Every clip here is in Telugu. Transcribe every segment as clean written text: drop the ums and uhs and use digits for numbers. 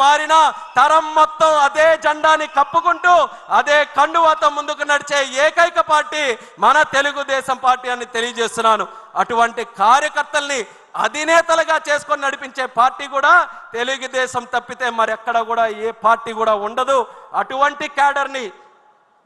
మారిన తరం మొత్తం అదే జెండాని కప్పుకుంటూ అదే కండువాతో ముందుకు నడిచే ఏకైక పార్టీ మన తెలుగుదేశం పార్టీ అని తెలియజేస్తున్నాను. అటువంటి కార్యకర్తల్ని అధినేతలుగా చేసుకొని నడిపించే పార్టీ కూడా తెలుగుదేశం తప్పితే మరెక్కడ కూడా ఏ పార్టీ కూడా ఉండదు. అటువంటి క్యాడర్ని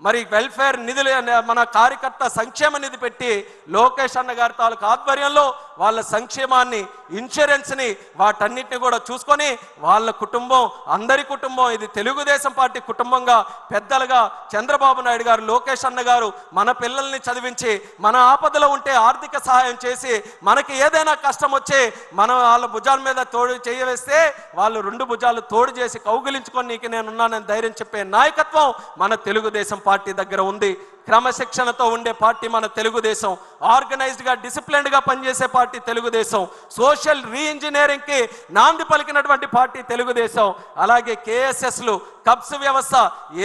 మరి వెల్ఫేర్ నిధులు మన కార్యకర్త సంక్షేమ నిధి పెట్టి లోకేష్ అన్న గారి తాలూకు ఆధ్వర్యంలో వాళ్ళ సంక్షేమాన్ని, ఇన్సూరెన్స్ని, వాటన్నిటిని కూడా చూసుకొని వాళ్ళ కుటుంబం, అందరి కుటుంబం, ఇది తెలుగుదేశం పార్టీ కుటుంబంగా పెద్దలుగా చంద్రబాబు నాయుడు గారు, లోకేష్ అన్న గారు మన పిల్లల్ని చదివించి, మన ఆపదలో ఉంటే ఆర్థిక సహాయం చేసి, మనకి ఏదైనా కష్టం వచ్చి మనం వాళ్ళ భుజాల మీద తోడు చేయవేస్తే వాళ్ళు రెండు భుజాలు తోడు చేసి కౌగిలించుకొని నీకు నేనున్నానని ధైర్యం చెప్పే నాయకత్వం మన తెలుగుదేశం పార్టీ దగ్గర ఉంది. క్రమశిక్షణతో ఉండే పార్టీ మన తెలుగుదేశం. ఆర్గనైజ్డ్గా, డిసిప్లిన్డ్గా పనిచేసే పార్టీ తెలుగుదేశం. సోషల్ రీఇంజనీరింగ్కి నాంది పలికినటువంటి పార్టీ తెలుగుదేశం. అలాగే కేఎస్ఎస్లు, కబ్స్ వ్యవస్థ,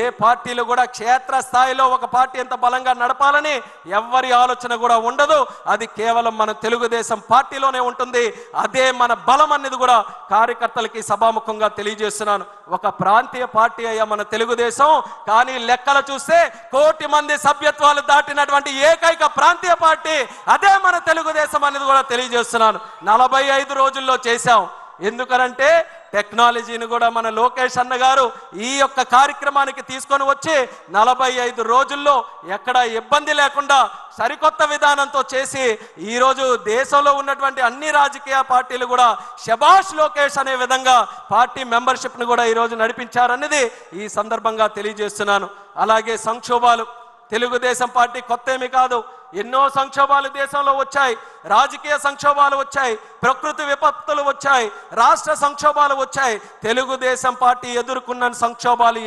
ఏ పార్టీలు కూడా క్షేత్ర స్థాయిలో ఒక పార్టీ ఎంత బలంగా నడపాలని ఎవ్వరి ఆలోచన కూడా ఉండదు. అది కేవలం మన తెలుగుదేశం పార్టీలోనే ఉంటుంది. అదే మన బలం అనేది కూడా కార్యకర్తలకి సభాముఖంగా తెలియజేస్తున్నాను. ఒక ప్రాంతీయ పార్టీ అయ్యా మన తెలుగుదేశం, కానీ లెక్కలు చూస్తే 1 కోటి మంది సభ్యత్వాలు దాటినటువంటి ఏకైక ప్రాంతీయ పార్టీ అదే మన తెలుగుదేశం అనేది కూడా తెలియజేస్తున్నాను. 45 రోజుల్లో చేశాం. ఎందుకనంటే టెక్నాలజీని కూడా మన లోకేష్ అన్న గారు ఈ యొక్క కార్యక్రమానికి తీసుకొని వచ్చి 45 రోజుల్లో ఎక్కడ ఇబ్బంది లేకుండా సరికొత్త విధానంతో చేసి ఈరోజు దేశంలో ఉన్నటువంటి అన్ని రాజకీయ పార్టీలు కూడా శభాష్ లోకేష్ అనే విధంగా పార్టీ మెంబర్షిప్ను కూడా ఈరోజు నడిపించారనేది ఈ సందర్భంగా తెలియజేస్తున్నాను. అలాగే సంక్షోభాలు, తెలుగుదేశం పార్టీ కొత్త ఏమీ కాదు. ఎన్నో సంక్షోభాలు దేశంలో వచ్చాయి. రాజకీయ సంక్షోభాలు వచ్చాయి, ప్రకృతి విపత్తులు వచ్చాయి, రాష్ట్ర సంక్షోభాలు వచ్చాయి. తెలుగుదేశం పార్టీ ఎదుర్కొన్న సంక్షోభాలు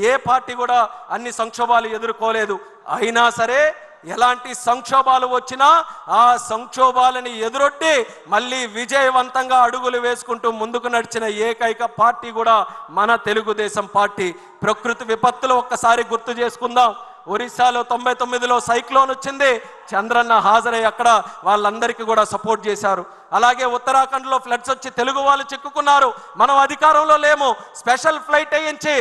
ఏ పార్టీ కూడా అన్ని సంక్షోభాలు ఎదుర్కోలేదు. అయినా సరే ఎలాంటి సంక్షోభాలు వచ్చినా ఆ సంక్షోభాలని ఎదురొట్టి మళ్ళీ విజయవంతంగా అడుగులు వేసుకుంటూ ముందుకు నడిచిన ఏకైక పార్టీ కూడా మన తెలుగుదేశం పార్టీ. ప్రకృతి విపత్తులు ఒక్కసారి గుర్తు చేసుకుందాం. ఒరిస్సాలో 99లో సైక్లోన్ వచ్చింది. చంద్రన్న హాజరై అక్కడ వాళ్ళందరికీ కూడా సపోర్ట్ చేశారు. అలాగే ఉత్తరాఖండ్లో ఫ్లడ్స్ వచ్చి తెలుగు వాళ్ళు చిక్కుకున్నారు. మనం అధికారంలో లేము. స్పెషల్ ఫ్లైట్ వేయించి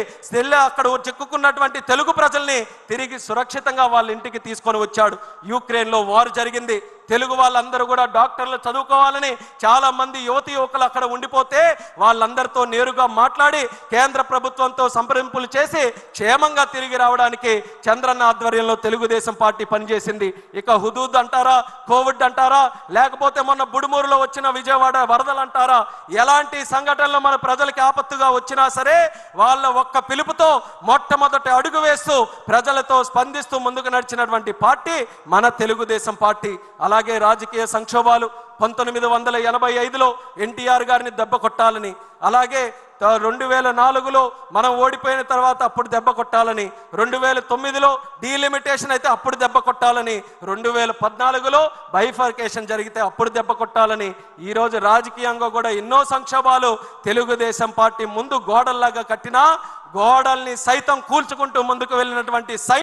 అక్కడ చిక్కుకున్నటువంటి తెలుగు ప్రజల్ని తిరిగి సురక్షితంగా వాళ్ళ ఇంటికి తీసుకొని వచ్చాడు. యుక్రెయిన్లో వార్ జరిగింది. తెలుగు వాళ్ళందరూ కూడా డాక్టర్లు చదువుకోవాలని చాలా మంది యువకులు అక్కడ ఉండిపోతే వాళ్ళందరితో నేరుగా మాట్లాడి కేంద్ర ప్రభుత్వంతో సంప్రదింపులు చేసి క్షేమంగా తిరిగి రావడానికి చంద్రన్న ఆధ్వర్యంలో తెలుగుదేశం పార్టీ పనిచేసింది. ఇక హుదూద్ అంటారా, కోవిడ్ అంటారా, లేకపోతే మొన్న బుడుమూరులో వచ్చిన విజయవాడ వరదలు అంటారా, ఎలాంటి సంఘటనలు మన ప్రజలకి ఆపత్తుగా వచ్చినా సరే వాళ్ళ ఒక్క పిలుపుతో మొట్టమొదటి అడుగు వేస్తూ ప్రజలతో స్పందిస్తూ ముందుకు నడిచినటువంటి పార్టీ మన తెలుగుదేశం పార్టీ. అలాగే రాజకీయ సంక్షోభాలు 1985లో ఎన్టీఆర్ గారిని దెబ్బ కొట్టాలని, అలాగే 2004లో మనం ఓడిపోయిన తర్వాత అప్పుడు దెబ్బ కొట్టాలని, 2009లో డీలిమిటేషన్ అయితే అప్పుడు దెబ్బ కొట్టాలని, 2014లో బైఫర్కేషన్ జరిగితే అప్పుడు దెబ్బ కొట్టాలని, ఈరోజు రాజకీయంగా కూడా ఎన్నో సంక్షోభాలు తెలుగుదేశం పార్టీ ముందు గోడల్లాగా కట్టినా గోడల్ని సైతం కూల్చుకుంటూ ముందుకు వెళ్ళినటువంటి